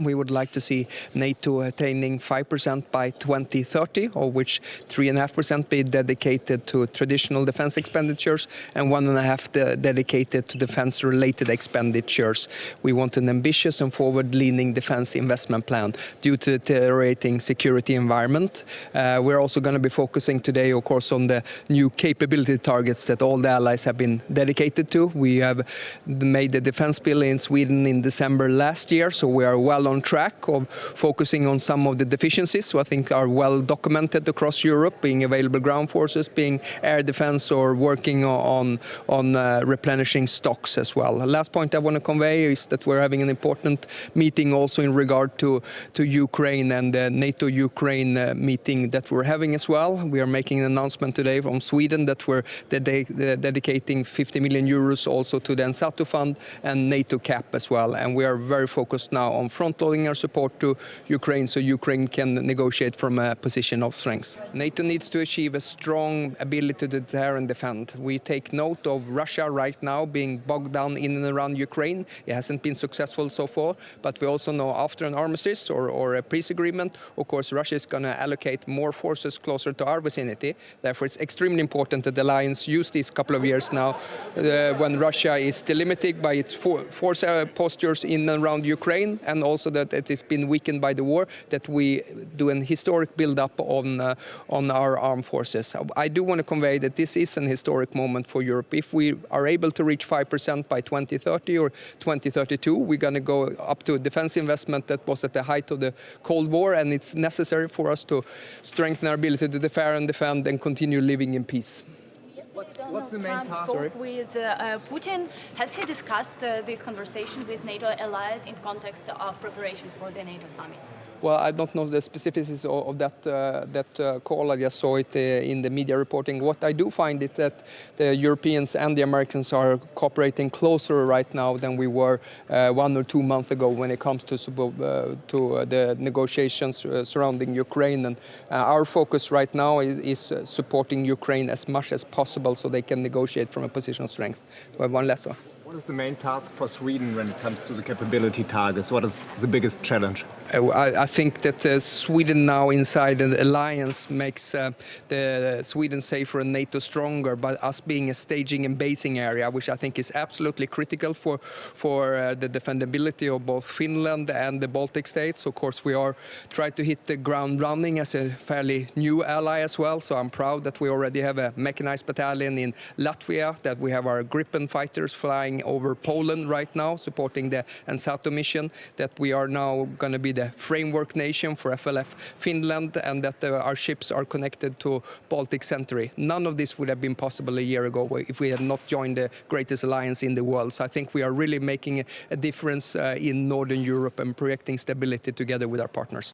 We would like to see NATO attaining 5% by 2030, of which 3.5% be dedicated to traditional defense expenditures and 1.5% dedicated to defense-related expenditures. We want an ambitious and forward-leaning defense investment plan due to the deteriorating security environment. We're also going to be focusing today, of course, on the new capability targets that all the allies have been dedicated to. We have made the defense bill in Sweden in December last year, so we are well on track of focusing on some of the deficiencies, so I think are well documented across Europe, being available ground forces, being air defense, or working on replenishing stocks as well. The last point I want to convey is that we're having an important meeting also in regard to Ukraine and the NATO Ukraine meeting that we're having as well. We are making an announcement today from Sweden that we're dedicating 50 million euros also to the NATO fund and NATO cap as well, and we are very focused now on front-loading our support to Ukraine so Ukraine can negotiate from a position of strength. NATO needs to achieve a strong ability to deter and defend. We take note of Russia right now being bogged down in and around Ukraine. It hasn't been successful so far, but we also know after an armistice or a peace agreement, of course, Russia is going to allocate more forces closer to our vicinity. Therefore, it's extremely important that the alliance use these couple of years now when Russia is delimited by its force postures in and around Ukraine, and also that it has been weakened by the war, that we do an historic build-up on our armed forces. I do want to convey that this is an historic moment for Europe. If we are able to reach 5% by 2030 or 2032, we're going to go up to a defense investment that was at the height of the Cold War, and it's necessary for us to strengthen our ability to deter and defend and continue living in peace. What's the main task? With Putin? Has he discussed this conversation with NATO allies in context of preparation for the NATO summit? Well, I don't know the specifics of that call. I just saw it in the media reporting. What I do find is that the Europeans and the Americans are cooperating closer right now than we were 1 or 2 months ago when it comes to the negotiations surrounding Ukraine. And our focus right now is supporting Ukraine as much as possible so they can negotiate from a position of strength. We have one last one. What is the main task for Sweden when it comes to the capability targets? What is the biggest challenge? I think that Sweden now inside an alliance makes the Sweden safer and NATO stronger, but us being a staging and basing area, which I think is absolutely critical for the defendability of both Finland and the Baltic states. Of course, we are trying to hit the ground running as a fairly new ally as well, so I'm proud that we already have a mechanized battalion in Latvia, that we have our Gripen fighters flying over Poland right now, supporting the NATO mission, that we are now going to be the framework nation for FLF Finland, and that our ships are connected to Baltic Century. None of this would have been possible a year ago if we had not joined the greatest alliance in the world. So I think we are really making a difference in Northern Europe and projecting stability together with our partners.